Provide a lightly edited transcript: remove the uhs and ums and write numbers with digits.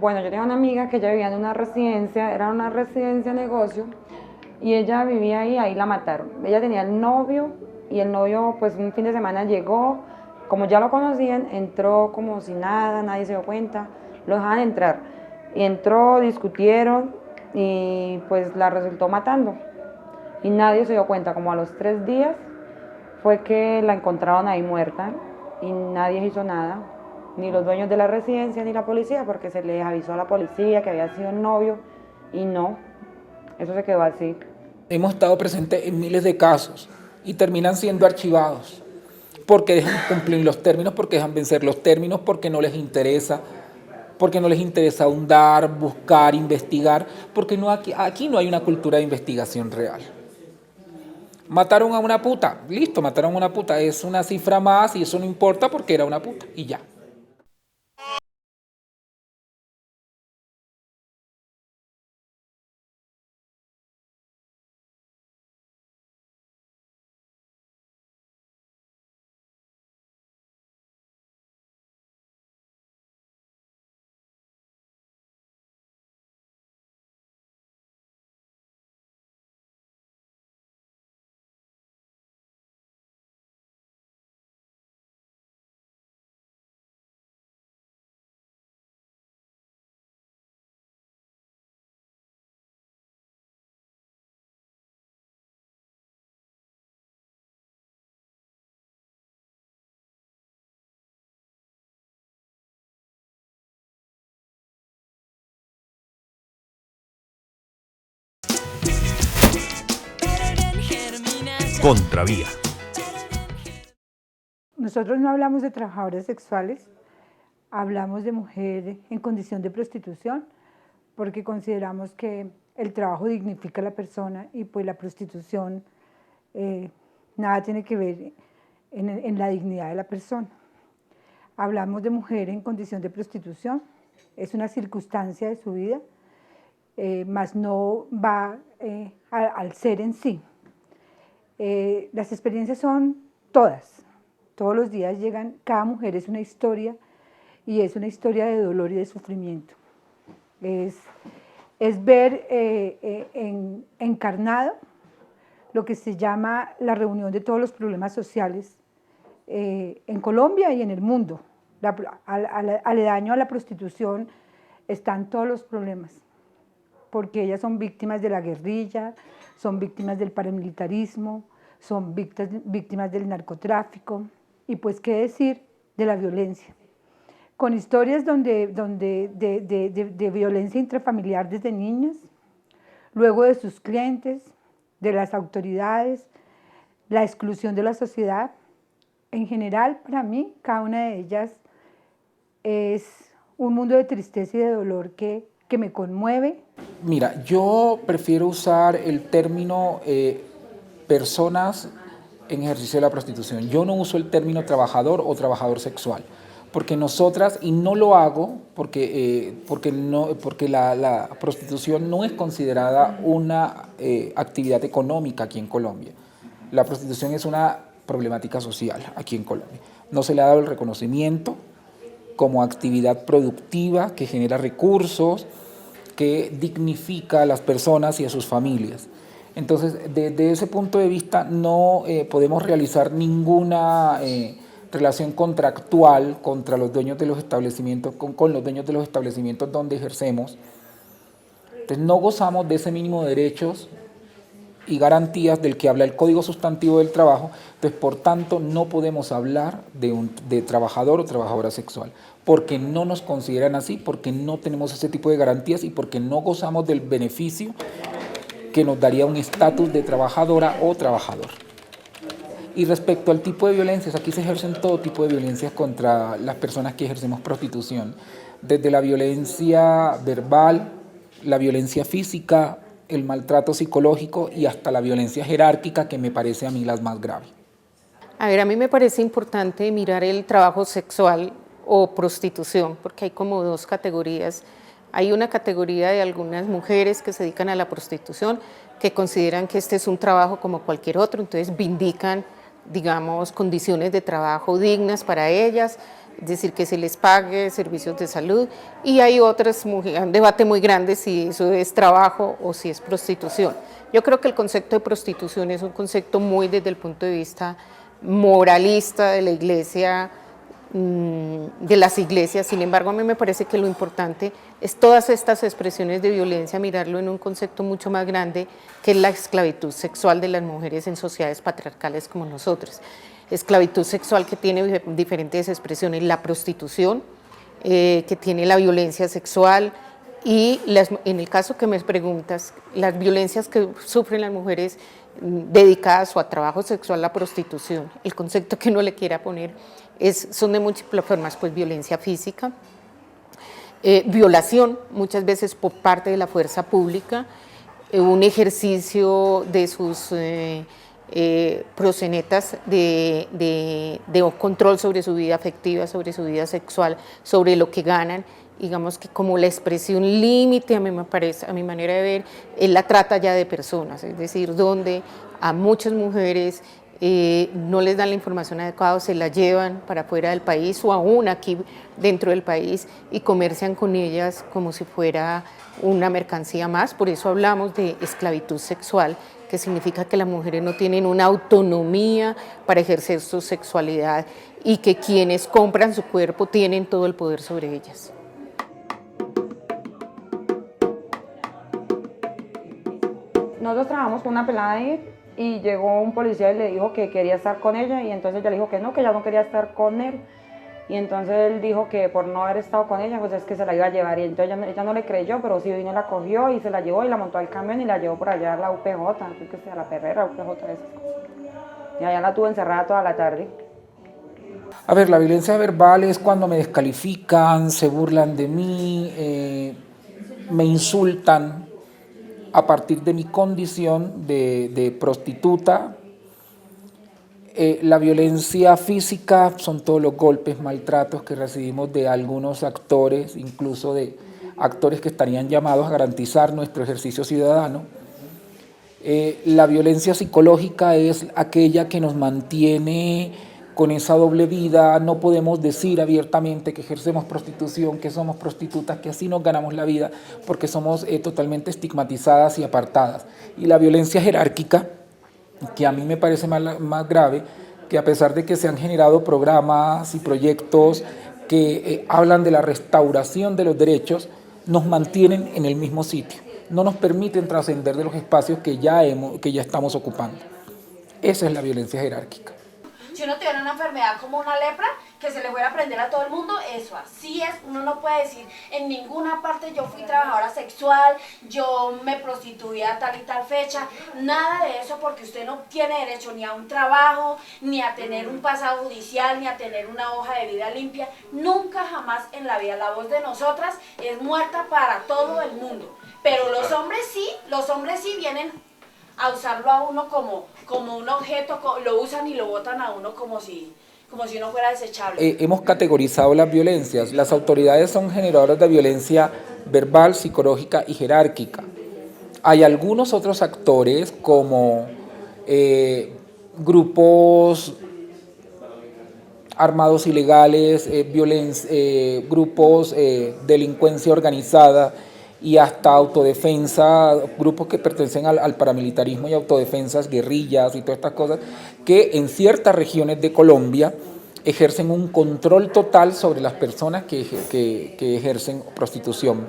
Bueno, yo tenía una amiga que ella vivía en una residencia, era una residencia negocio, y ella vivía ahí la mataron. Ella tenía el novio, y el novio pues un fin de semana llegó, como ya lo conocían, entró como si nada, nadie se dio cuenta, lo dejaban entrar. Y entró, discutieron, y pues la resultó matando. Y nadie se dio cuenta, como a los 3 días fue que la encontraron ahí muerta, y nadie hizo nada, ni los dueños de la residencia ni la policía, porque se les avisó a la policía que había sido el novio, y no, eso se quedó así. Hemos estado presentes en miles de casos y terminan siendo archivados porque dejan cumplir los términos, porque dejan vencer los términos, porque no les interesa ahondar, buscar, investigar, porque aquí no hay una cultura de investigación real. Mataron a una puta, listo, mataron a una puta, es una cifra más y eso no importa porque era una puta y ya. Contravía. Nosotros no hablamos de trabajadoras sexuales, hablamos de mujer en condición de prostitución, porque consideramos que el trabajo dignifica a la persona y pues la prostitución nada tiene que ver en la dignidad de la persona. Hablamos de mujer en condición de prostitución, es una circunstancia de su vida, mas no va al ser en sí. Las experiencias son todos los días llegan, cada mujer es una historia y es una historia de dolor y de sufrimiento. Es ver encarnado lo que se llama la reunión de todos los problemas sociales en Colombia y en el mundo. Aledaño a la prostitución están todos los problemas, porque ellas son víctimas de la guerrilla, son víctimas del paramilitarismo, son víctimas del narcotráfico, y pues qué decir de la violencia. Con historias de violencia intrafamiliar desde niñas, luego de sus clientes, de las autoridades, la exclusión de la sociedad. En general, para mí, cada una de ellas es un mundo de tristeza y de dolor que me conmueve. Mira, yo prefiero usar el término personas en ejercicio de la prostitución. Yo no uso el término trabajador o trabajador sexual, porque nosotras, y no lo hago porque la prostitución no es considerada una actividad económica aquí en Colombia. La prostitución es una problemática social aquí en Colombia. No se le ha dado el reconocimiento como actividad productiva que genera recursos, que dignifica a las personas y a sus familias. Entonces, desde ese punto de vista, no podemos realizar ninguna relación contractual contra los dueños de los establecimientos, con los dueños de los establecimientos donde ejercemos. Entonces, no gozamos de ese mínimo de derechos y garantías del que habla el Código Sustantivo del Trabajo. Entonces, por tanto, no podemos hablar de trabajador o trabajadora sexual, porque no nos consideran así, porque no tenemos ese tipo de garantías y porque no gozamos del beneficio que nos daría un estatus de trabajadora o trabajador. Y respecto al tipo de violencias, aquí se ejercen todo tipo de violencias contra las personas que ejercemos prostitución, desde la violencia verbal, la violencia física, el maltrato psicológico y hasta la violencia jerárquica, que me parece a mí las más graves. A ver, a mí me parece importante mirar el trabajo sexual o prostitución, porque hay como dos categorías. Hay una categoría de algunas mujeres que se dedican a la prostitución, que consideran que este es un trabajo como cualquier otro, entonces vindican, digamos, condiciones de trabajo dignas para ellas, es decir, que se les pague servicios de salud, y hay un debate muy grande si eso es trabajo o si es prostitución. Yo creo que el concepto de prostitución es un concepto muy desde el punto de vista moralista de la Iglesia, de las iglesias. Sin embargo, a mí me parece que lo importante es todas estas expresiones de violencia, mirarlo en un concepto mucho más grande, que es la esclavitud sexual de las mujeres en sociedades patriarcales como nosotros. Esclavitud sexual que tiene diferentes expresiones, la prostitución, que tiene la violencia sexual, y en el caso que me preguntas, las violencias que sufren las mujeres dedicadas o a trabajo sexual, la prostitución, el concepto que uno le quiera poner, son de múltiples formas, pues violencia física, violación, muchas veces por parte de la fuerza pública, un ejercicio de sus proxenetas de control sobre su vida afectiva, sobre su vida sexual, sobre lo que ganan. Digamos que como la expresión límite, a mí me parece, a mi manera de ver, es la trata ya de personas, es decir, donde a muchas mujeres no les dan la información adecuada, se la llevan para fuera del país o aún aquí dentro del país y comercian con ellas como si fuera una mercancía más. Por eso hablamos de esclavitud sexual, que significa que las mujeres no tienen una autonomía para ejercer su sexualidad y que quienes compran su cuerpo tienen todo el poder sobre ellas. Nosotros trabajamos con una pelada ahí y llegó un policía y le dijo que quería estar con ella, y entonces ella le dijo que no, que ella no quería estar con él, y entonces él dijo que por no haber estado con ella, pues es que se la iba a llevar, y entonces ella no le creyó, pero sí vino, la cogió y se la llevó y la montó al camión y la llevó por allá a la UPJ, creo que sea la Perrera, UPJ, esas cosas, y allá la tuvo encerrada toda la tarde. A ver, la violencia verbal es cuando me descalifican, se burlan de mí, me insultan a partir de mi condición de prostituta. La violencia física son todos los golpes, maltratos que recibimos de algunos actores, incluso de actores que estarían llamados a garantizar nuestro ejercicio ciudadano. La violencia psicológica es aquella que nos mantiene con esa doble vida. No podemos decir abiertamente que ejercemos prostitución, que somos prostitutas, que así nos ganamos la vida, porque somos totalmente estigmatizadas y apartadas. Y la violencia jerárquica, que a mí me parece más grave, que a pesar de que se han generado programas y proyectos que hablan de la restauración de los derechos, nos mantienen en el mismo sitio, no nos permiten trascender de los espacios que ya estamos ocupando. Esa es la violencia jerárquica. Si uno tuviera una enfermedad como una lepra, que se le fuera a prender a todo el mundo, eso así es. Uno no puede decir en ninguna parte yo fui trabajadora sexual, yo me prostituí a tal y tal fecha, nada de eso, porque usted no tiene derecho ni a un trabajo, ni a tener un pasado judicial, ni a tener una hoja de vida limpia. Nunca jamás en la vida. La voz de nosotras es muerta para todo el mundo. Pero los hombres sí vienen a usarlo a uno como un objeto, lo usan y lo botan a uno como si uno fuera desechable. Hemos categorizado las violencias. Las autoridades son generadoras de violencia verbal, psicológica y jerárquica. Hay algunos otros actores como grupos armados ilegales, grupos delincuencia organizada y hasta autodefensa, grupos que pertenecen al paramilitarismo y autodefensas, guerrillas y todas estas cosas, que en ciertas regiones de Colombia ejercen un control total sobre las personas que ejercen prostitución.